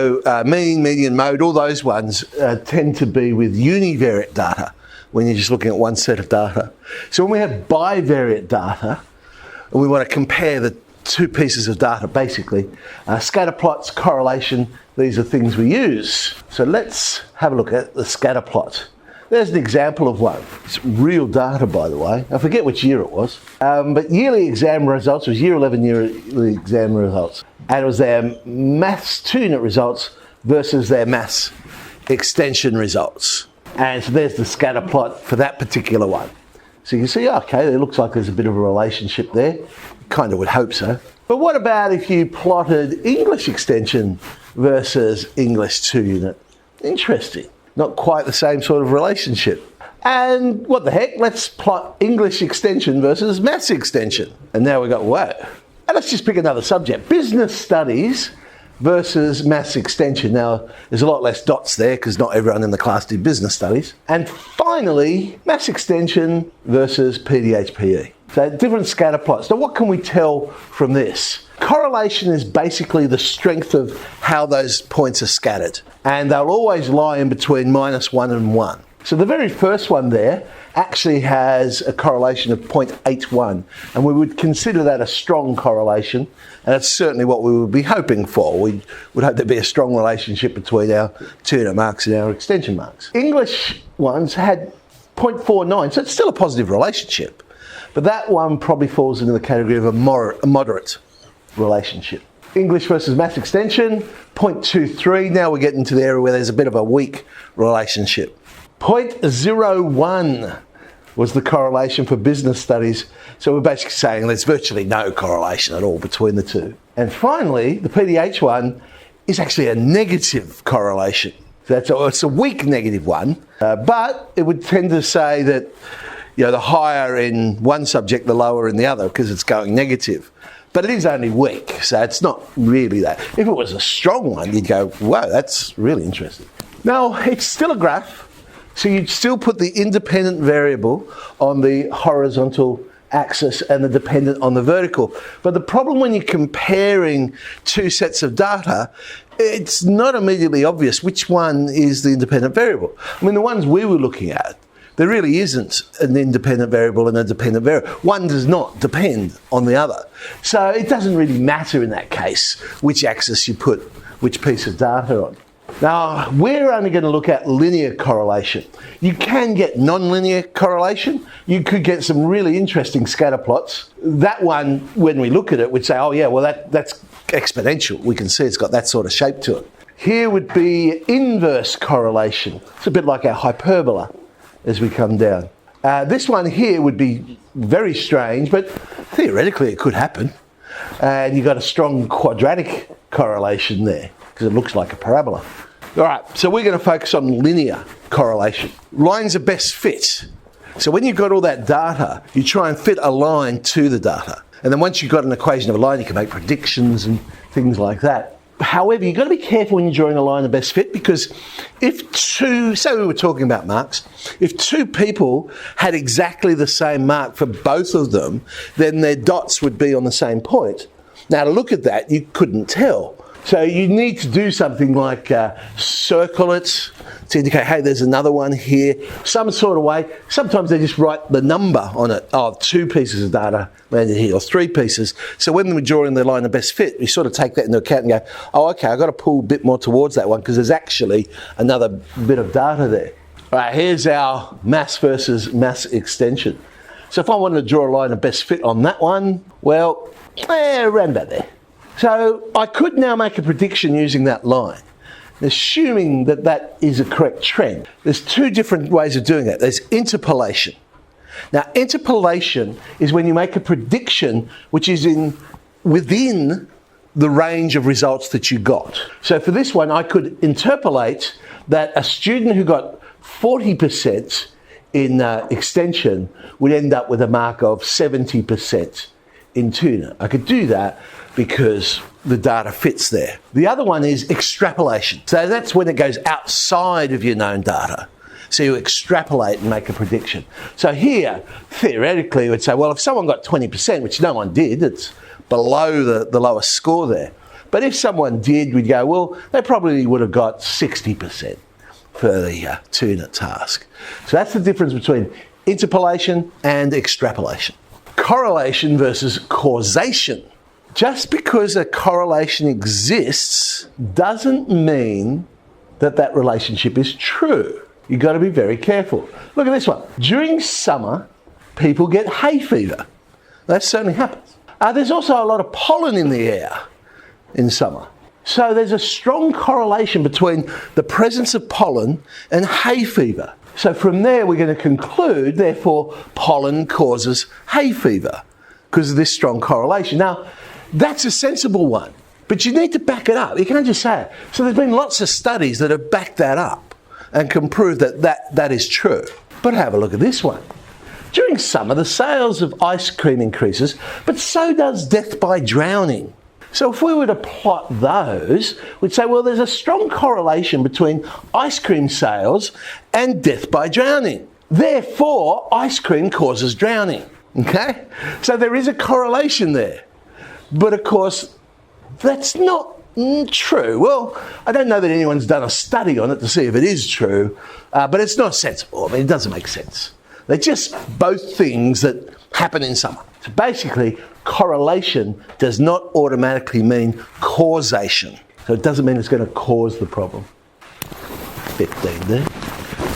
So mean, median, mode, all those ones tend to be with univariate data when you're just looking at one set of data. So when we have bivariate data, and we want to compare the two pieces of data, basically, scatterplots, correlation, these are things we use. So let's have a look at the scatter plot. There's an example of one. It's real data, by the way. I forget which year it was. But yearly exam results, it was year 11 yearly exam results. And it was their maths 2-unit results versus their maths extension results. And so there's the scatter plot for that particular one. So you can see, okay, it looks like there's a bit of a relationship there. Kind of would hope so. But what about if you plotted English extension versus English 2-unit? Interesting. Not quite the same sort of relationship. And what the heck, let's plot English extension versus maths extension. And now we've got, whoa. And let's just pick another subject. Business studies versus maths extension. Now, there's a lot less dots there because not everyone in the class did business studies. And finally, maths extension versus PDHPE. So different scatter plots. Now, what can we tell from this? Correlation is basically the strength of how those points are scattered. And they'll always lie in between -1 and 1. So the very first one there actually has a correlation of 0.81. And we would consider that a strong correlation. And that's certainly what we would be hoping for. We would hope there'd be a strong relationship between our 2-unit marks and our extension marks. English ones had 0.49, so it's still a positive relationship. But that one probably falls into the category of a moderate relationship. English versus maths extension, 0.23. Now we're getting to the area where there's a bit of a weak relationship. 0.01 was the correlation for business studies. So we're basically saying there's virtually no correlation at all between the two. And finally, the PDH one is actually a negative correlation. So it's a weak negative one, but it would tend to say that the higher in one subject, the lower in the other, because it's going negative. But it is only weak, so it's not really that. If it was a strong one, you'd go, whoa, that's really interesting. Now, it's still a graph, so you'd still put the independent variable on the horizontal axis and the dependent on the vertical. But the problem when you're comparing two sets of data, it's not immediately obvious which one is the independent variable. I mean, the ones we were looking at, there really isn't an independent variable and a dependent variable. One does not depend on the other. So it doesn't really matter in that case which axis you put which piece of data on. Now, we're only going to look at linear correlation. You can get non-linear correlation. You could get some really interesting scatter plots. That one, when we look at it, we'd say, oh yeah, well that's exponential. We can see it's got that sort of shape to it. Here would be inverse correlation. It's a bit like our hyperbola as we come down. This one here would be very strange, but theoretically it could happen. And you've got a strong quadratic correlation there because it looks like a parabola. All right, so we're going to focus on linear correlation. Lines are best fit. So when you've got all that data, you try and fit a line to the data. And then once you've got an equation of a line, you can make predictions and things like that. However, you've got to be careful when you're drawing a line of best fit, because if say we were talking about marks, if two people had exactly the same mark for both of them, then their dots would be on the same point. Now, to look at that, you couldn't tell. So you need to do something like circle it to indicate, hey, there's another one here, some sort of way. Sometimes they just write the number on it. Oh, 2 pieces of data landed here, or 3 pieces. So when we're drawing the line of best fit, we sort of take that into account and go, oh, okay, I've got to pull a bit more towards that one because there's actually another bit of data there. All right, here's our maths versus maths extension. So if I wanted to draw a line of best fit on that one, well, around about there. So I could now make a prediction using that line, assuming that that is a correct trend. There's 2 different ways of doing it. There's interpolation. Now, interpolation is when you make a prediction which is within the range of results that you got. So for this one, I could interpolate that a student who got 40% in extension would end up with a mark of 70% in 2-unit. I could do that because the data fits there. The other one is extrapolation. So that's when it goes outside of your known data. So you extrapolate and make a prediction. So here, theoretically, you would say, well, if someone got 20%, which no one did, it's below the lowest score there. But if someone did, we'd go, well, they probably would have got 60% for the 2-unit task. So that's the difference between interpolation and extrapolation. Correlation versus causation. Just because a correlation exists doesn't mean that that relationship is true. You've got to be very careful. Look at this one. During summer, people get hay fever. That certainly happens. There's also a lot of pollen in the air in summer. So there's a strong correlation between the presence of pollen and hay fever. So from there, we're going to conclude, therefore, pollen causes hay fever because of this strong correlation. Now, that's a sensible one, but you need to back it up. You can't just say it. So there's been lots of studies that have backed that up and can prove that is true. But have a look at this one. During summer, the sales of ice cream increases, but so does death by drowning. So if we were to plot those, we'd say, well, there's a strong correlation between ice cream sales and death by drowning. Therefore, ice cream causes drowning. Okay? So there is a correlation there. But of course, that's not true. Well, I don't know that anyone's done a study on it to see if it is true, but it's not sensible. I mean, it doesn't make sense. They're just both things that happen in summer. So basically, correlation does not automatically mean causation. So it doesn't mean it's going to cause the problem. 15 there.